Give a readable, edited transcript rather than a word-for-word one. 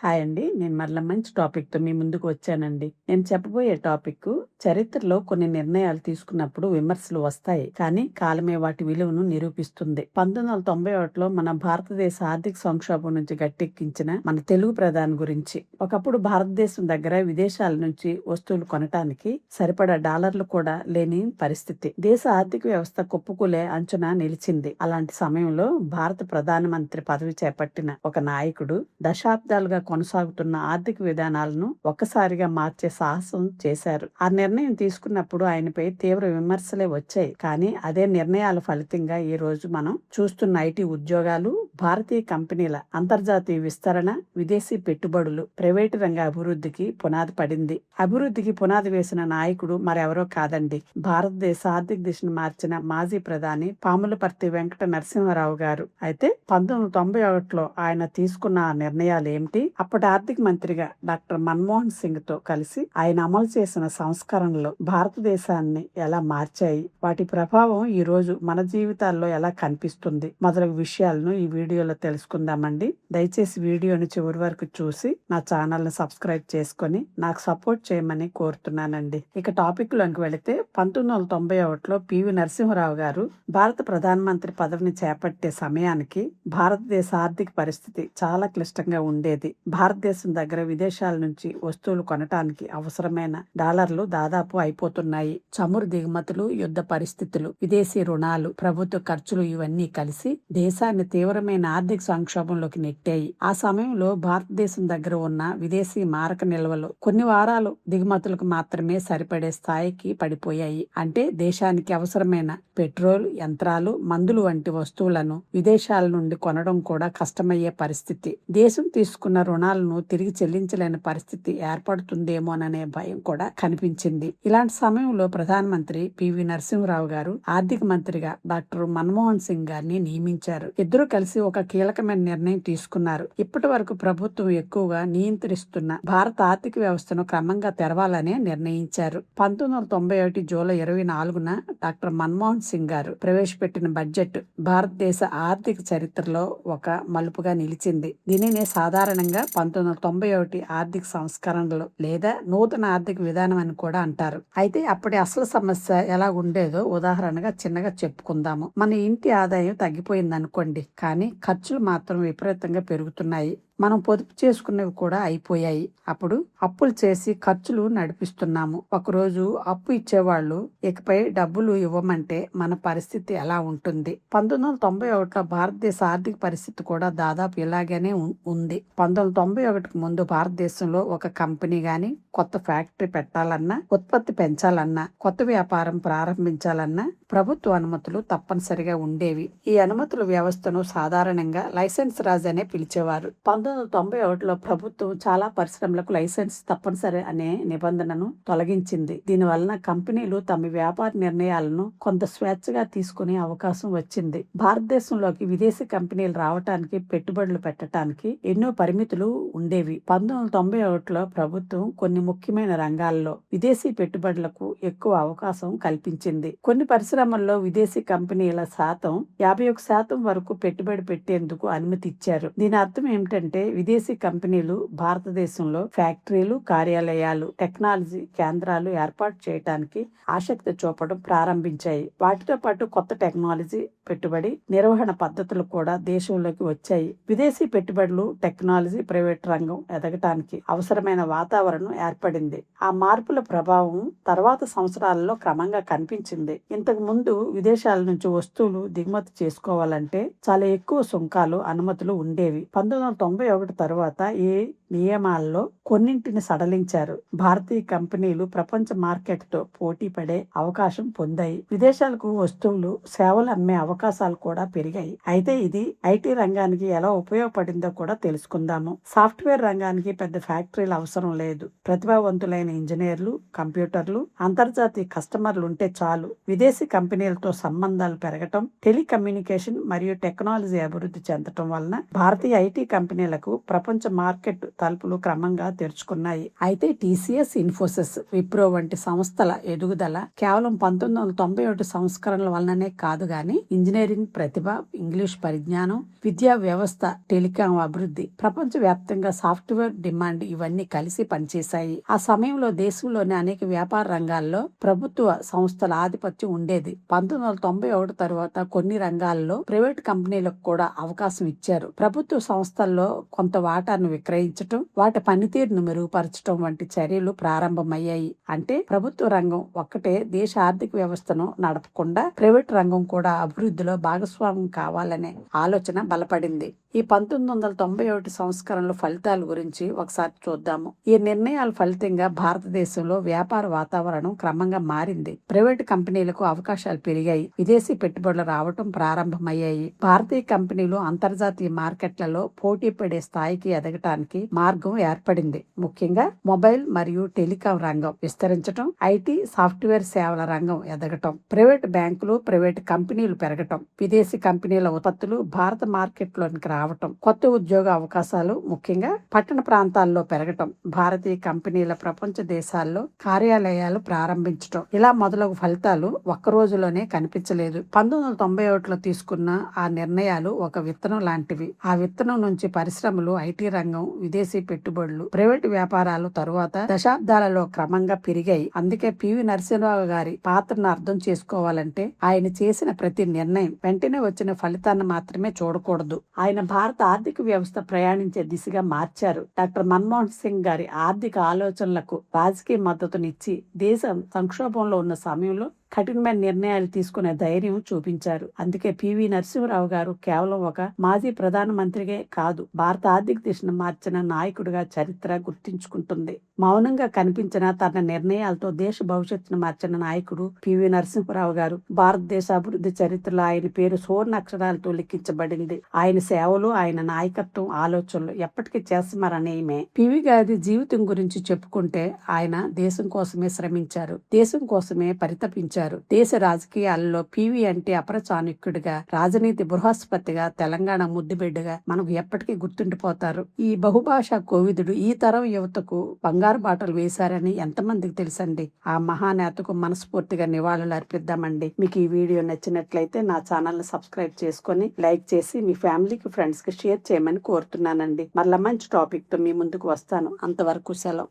Hi అండి. నేను మరలా మంచి టాపిక్‌తో మీ ముందుకు వచ్చానండి. నేను చెప్పబోయే టాపిక్కు చరిత్రలో కొన్ని నిర్ణయాలు తీసుకున్నప్పుడు విమర్శలు వస్తాయి. కానీ కాలమే వాటి విలువను నిరూపిస్తుంది. 1991లో మన భారతదేశ ఆర్థిక సంక్షోభం నుంచి గట్టెక్కించిన మన తెలుగు ప్రధాని గురించి. ఒకప్పుడు భారతదేశం దగ్గర విదేశాల నుంచి వస్తువులు కొనటానికి సరిపడా డాలర్లు కూడా లేని పరిస్థితి. దేశ ఆర్థిక వ్యవస్థ కుప్పకూలే అంచున నిలిచింది. అలాంటి సమయంలో భారత ప్రధానమంత్రి పదవి చేపట్టిన ఒక నాయకుడు దశాబ్దాలుగా కొనసాగుతున్న ఆర్థిక విధానాలను ఒక్కసారిగా మార్చే సాహసం చేశారు. ఆ నిర్ణయం తీసుకున్నప్పుడు ఆయనపై తీవ్ర విమర్శలే వచ్చాయి. కానీ అదే నిర్ణయాల ఫలితంగా ఈ రోజు మనం చూస్తున్న ఐటీ ఉద్యోగాలు, భారతీయ కంపెనీల అంతర్జాతీయ విస్తరణ, విదేశీ పెట్టుబడులు, ప్రైవేటు రంగ అభివృద్ధికి పునాది పడింది. అభివృద్ధికి పునాది వేసిన నాయకుడు మరెవరో కాదండి, భారతదేశ ఆర్థిక దిశను మార్చిన మాజీ ప్రధాని పాములపర్తి వెంకట నరసింహారావు గారు. అయితే 1991లో ఆయన తీసుకున్న ఆ నిర్ణయాలు ఏమిటి? అప్పటి ఆర్థిక మంత్రిగా డాక్టర్ మన్మోహన్ సింగ్ తో కలిసి ఆయన అమలు చేసిన సంస్కరణలు భారతదేశాన్ని ఎలా మార్చాయి, వాటి ప్రభావం ఈ రోజు మన జీవితాల్లో ఎలా కనిపిస్తుంది మొదలగు విషయాలను ఈ వీడియోలో తెలుసుకుందామండి. దయచేసి వీడియోని చివరి వరకు చూసి నా ఛానల్ ని సబ్స్క్రైబ్ చేసుకొని నాకు సపోర్ట్ చేయమని కోరుతున్నానండి. ఇక టాపిక్ లోకి వెళితే 1991లో పివి నరసింహారావు గారు భారత ప్రధానమంత్రి పదవిని చేపట్టే సమయానికి భారతదేశ ఆర్థిక పరిస్థితి చాలా క్లిష్టంగా ఉండేది. భారతదేశం దగ్గర విదేశాల నుంచి వస్తువులు కొనటానికి అవసరమైన డాలర్లు దాదాపు అయిపోతున్నాయి. చమురు దిగుమతులు, యుద్ధ పరిస్థితులు, విదేశీ రుణాలు, ప్రభుత్వ ఖర్చులు ఇవన్నీ కలిసి దేశాన్ని తీవ్రమైన ఆర్థిక సంక్షోభంలోకి నెట్టాయి. ఆ సమయంలో భారతదేశం దగ్గర ఉన్న విదేశీ మారక నిల్వలు కొన్ని వారాలు దిగుమతులకు మాత్రమే సరిపడే స్థాయికి పడిపోయాయి. అంటే దేశానికి అవసరమైన పెట్రోల్, యంత్రాలు, మందులు వంటి వస్తువులను విదేశాల నుండి కొనడం కూడా కష్టమయ్యే పరిస్థితి. దేశం తీసుకున్న రుణాలను తిరిగి చెల్లించలేని పరిస్థితి ఏర్పడుతుందేమోననే భయం కూడా కనిపించింది. ఇలాంటి సమయంలో ప్రధానమంత్రి పివి నరసింహారావు గారు ఆర్థిక మంత్రిగా డాక్టర్ మన్మోహన్ సింగ్ గారిని నియమించారు. ఇద్దరు కలిసి ఒక కీలకమైన నిర్ణయం తీసుకున్నారు. ఇప్పటి వరకు ప్రభుత్వం ఎక్కువగా నియంత్రిస్తున్న భారత ఆర్థిక వ్యవస్థను క్రమంగా తెరవాలనే నిర్ణయించారు. 1991 జూలై 24న డాక్టర్ మన్మోహన్ సింగ్ గారు ప్రవేశపెట్టిన బడ్జెట్ భారతదేశ ఆర్థిక చరిత్రలో ఒక మలుపుగా నిలిచింది. దీనినే సాధారణంగా 1991 ఆర్థిక సంస్కరణలు లేదా నూతన ఆర్థిక విధానం అని కూడా అంటారు. అయితే అప్పటి అసలు సమస్య ఎలా ఉండేదో ఉదాహరణగా చిన్నగా చెప్పుకుందాము. మన ఇంటి ఆదాయం తగ్గిపోయింది అనుకోండి, కానీ ఖర్చులు మాత్రం విపరీతంగా పెరుగుతున్నాయి. మనం పొదుపు చేసుకున్నవి కూడా అయిపోయాయి. అప్పుడు అప్పులు చేసి ఖర్చులు నడిపిస్తున్నాము. ఒకరోజు అప్పు ఇచ్చేవాళ్ళు ఇకపై డబ్బులు ఇవ్వమంటే మన పరిస్థితి ఎలా ఉంటుంది? 1991లో భారతదేశ ఆర్థిక పరిస్థితి కూడా దాదాపు ఇలాగనే ఉంది. 1991కు ముందు భారతదేశంలో ఒక కంపెనీ గాని, కొత్త ఫ్యాక్టరీ పెట్టాలన్నా, ఉత్పత్తి పెంచాలన్నా, కొత్త వ్యాపారం ప్రారంభించాలన్నా ప్రభుత్వ అనుమతులు తప్పనిసరిగా ఉండేవి. ఈ అనుమతుల వ్యవస్థను సాధారణంగా లైసెన్స్ రాజ్ అనే పిలిచేవారు. 1991లో ప్రభుత్వం చాలా పరిశ్రమలకు లైసెన్స్ తప్పనిసరి అనే నిబంధనను తొలగించింది. దీని వలన కంపెనీలు తమ వ్యాపార నిర్ణయాలను కొంత స్వేచ్ఛగా తీసుకునే అవకాశం వచ్చింది. భారతదేశంలోకి విదేశీ కంపెనీలు రావటానికి, పెట్టుబడులు పెట్టడానికి ఎన్నో పరిమితులు ఉండేవి. 1991లో ప్రభుత్వం కొన్ని ముఖ్యమైన రంగాల్లో విదేశీ పెట్టుబడులకు ఎక్కువ అవకాశం కల్పించింది. కొన్ని పరిశ్రమల్లో విదేశీ కంపెనీల శాతం 51% వరకు పెట్టుబడి పెట్టేందుకు అనుమతి ఇచ్చారు. దీని అర్థం ఏమిటంటే విదేశీ కంపెనీలు భారతదేశంలో ఫ్యాక్టరీలు, కార్యాలయాలు, టెక్నాలజీ కేంద్రాలు ఏర్పాటు చేయడానికి ఆసక్తి చూపడం ప్రారంభించాయి. వాటితో పాటు కొత్త టెక్నాలజీ, పెట్టుబడి నిర్వహణ పద్ధతులు కూడా దేశంలోకి వచ్చాయి. విదేశీ పెట్టుబడులు, టెక్నాలజీ, ప్రైవేట్ రంగం ఎదగటానికి అవసరమైన వాతావరణం ఏర్పడింది. ఆ మార్పుల ప్రభావం తర్వాత సంవత్సరాలలో క్రమంగా కనిపించింది. ఇంతకు ముందు విదేశాల నుంచి వస్తువులు దిగుమతి చేసుకోవాలంటే చాలా ఎక్కువ సుంకాలు, అనుమతులు ఉండేవి. 1991 తర్వాత ఈ నియమాల్లో కొన్నింటిని సడలించారు. భారతీయ కంపెనీలు ప్రపంచ మార్కెట్ తో పోటీ పడే అవకాశం పొందాయి. విదేశాలకు వస్తువులు, సేవలు అమ్మే అవకాశాలు కూడా పెరిగాయి. అయితే ఇది ఐటీ రంగానికి ఎలా ఉపయోగపడిందో కూడా తెలుసుకుందాము. సాఫ్ట్వేర్ రంగానికి పెద్ద ఫ్యాక్టరీలు అవసరం లేదు. ప్రతిభావంతులైన ఇంజనీర్లు, కంప్యూటర్లు, అంతర్జాతీయ కస్టమర్లు ఉంటే చాలు. విదేశీ కంపెనీలతో సంబంధాలు పెరగటం, టెలికమ్యూనికేషన్ మరియు టెక్నాలజీ అభివృద్ధి చెందటం వలన భారతీయ ఐటీ కంపెనీల కంపెనీలకు ప్రపంచ మార్కెట్ తలుపులు క్రమంగా తెరుచుకున్నాయి. అయితే టీసీఎస్, ఇన్ఫోసిస్, విప్రో వంటి సంస్థల ఎదుగుదల కేవలం 1991 సంస్కరణల వలననే కాదు గాని ఇంజనీరింగ్ ప్రతిభ, ఇంగ్లీష్ పరిజ్ఞానం, విద్యా వ్యవస్థ, టెలికాం అభివృద్ధి, ప్రపంచ వ్యాప్తంగా సాఫ్ట్వేర్ డిమాండ్ ఇవన్నీ కలిసి పనిచేశాయి. ఆ సమయంలో దేశంలోని అనేక వ్యాపార రంగాల్లో ప్రభుత్వ సంస్థల ఆధిపత్యం ఉండేది. 1991 తర్వాత కొన్ని రంగాల్లో ప్రైవేట్ కంపెనీలకు కూడా అవకాశం ఇచ్చారు. ప్రభుత్వ సంస్థల్లో కొంత వాటాను విక్రయించటం, వాటి పనితీరును మెరుగుపరచడం వంటి చర్యలు ప్రారంభమయ్యాయి. అంటే ప్రభుత్వ రంగం ఒక్కటే దేశ ఆర్థిక వ్యవస్థను నడపకుండా ప్రైవేట్ రంగం కూడా అభివృద్ధిలో భాగస్వామ్యం కావాలనే ఆలోచన బలపడింది. ఈ 1991 సంస్కరణల ఫలితాల గురించి ఒకసారి చూద్దాము. ఈ నిర్ణయాల ఫలితంగా భారతదేశంలో వ్యాపార వాతావరణం క్రమంగా మారింది. ప్రైవేటు కంపెనీలకు అవకాశాలు పెరిగాయి. విదేశీ పెట్టుబడులు రావటం ప్రారంభమయ్యాయి. భారతీయ కంపెనీలు అంతర్జాతీయ మార్కెట్లలో పోటీ పడే స్థాయికి ఎదగటానికి మార్గం ఏర్పడింది. ముఖ్యంగా మొబైల్ మరియు టెలికాం రంగం విస్తరించటం, ఐటీ, సాఫ్ట్వేర్ సేవల రంగం ఎదగటం, ప్రైవేట్ బ్యాంకులు, ప్రైవేట్ కంపెనీలు పెరగటం, విదేశీ కంపెనీల ఉత్పత్తులు భారత మార్కెట్లోనికి రావటం, కొత్త ఉద్యోగ అవకాశాలు ముఖ్యంగా పట్టణ ప్రాంతాల్లో పెరగటం, భారతీయ కంపెనీల ప్రపంచ దేశాల్లో కార్యాలయాలు ప్రారంభించటం, ఇలా మొదలగు ఫలితాలు ఒక్క రోజులోనే కనిపించలేదు. 1991లో తీసుకున్న ఆ నిర్ణయాలు ఒక విత్తనం లాంటివి. ఆ విత్తనం నుంచి పరిశ్రమలు, ఐటీ రంగం, విదేశీ పెట్టుబడులు, ప్రైవేటు వ్యాపారాలు తరువాత దశాబ్దాలలో క్రమంగా పెరిగాయి. అందుకే పివి నరసింహరావు గారి పాత్రను అర్థం చేసుకోవాలంటే ఆయన చేసిన ప్రతి నిర్ణయం వెంటనే వచ్చిన ఫలితాన్ని మాత్రమే చూడకూడదు. ఆయన భారత ఆర్థిక వ్యవస్థ ప్రయాణించే దిశగా మార్చారు. డాక్టర్ మన్మోహన్ సింగ్ గారి ఆర్థిక ఆలోచనలకు రాజకీయ మద్దతునిచ్చి దేశం సంక్షోభంలో ఉన్న సమయంలో కఠినమైన నిర్ణయాలు తీసుకునే ధైర్యం చూపించారు. అందుకే పివి నరసింహరావు గారు కేవలం ఒక మాజీ ప్రధానమంత్రిగా కాదు, భారత ఆర్థిక దిశను మార్చిన నాయకుడిగా చరిత్ర గుర్తించుకుంటుంది. మౌనంగా కనిపించిన తన నిర్ణయాలతో దేశ భవిష్యత్తును మార్చిన నాయకుడు పివి నరసింహరావు గారు. భారతదేశ అభివృద్ధి చరిత్రలో ఆయన పేరు సువర్ణ అక్షరాలతో లిఖించబడింది. ఆయన సేవలు, ఆయన నాయకత్వం, ఆలోచనలు ఎప్పటికీ చేస్తారనేమే. పివి గారి జీవితం గురించి చెప్పుకుంటే ఆయన దేశం కోసమే శ్రమించారు, దేశం కోసమే పరితపించారు. దేశ రాజకీయాల్లో పివి అంటే అపర చాణక్యుడిగా, రాజనీతి బృహస్పతిగా, తెలంగాణ ముద్దుబిడ్డగా మనకు ఎప్పటికీ గుర్తుండిపోతారు. ఈ బహుభాషా కోవిదుడు ఈ తరం యువతకు బంగారు బాటలు వేశారని ఎంతమందికి తెలుసండి. ఆ మహానేతకు మనస్ఫూర్తిగా నివాళులు అర్పిద్దామండి. మీకు ఈ వీడియో నచ్చినట్లయితే నా ఛానల్ ని సబ్స్క్రైబ్ చేసుకొని లైక్ చేసి మీ ఫ్యామిలీకి, ఫ్రెండ్స్ కి షేర్ చేయమని కోరుతున్నానండి. మళ్ళా మంచి టాపిక్ తో మీ ముందుకు వస్తాను. అంతవరకు సెలవు.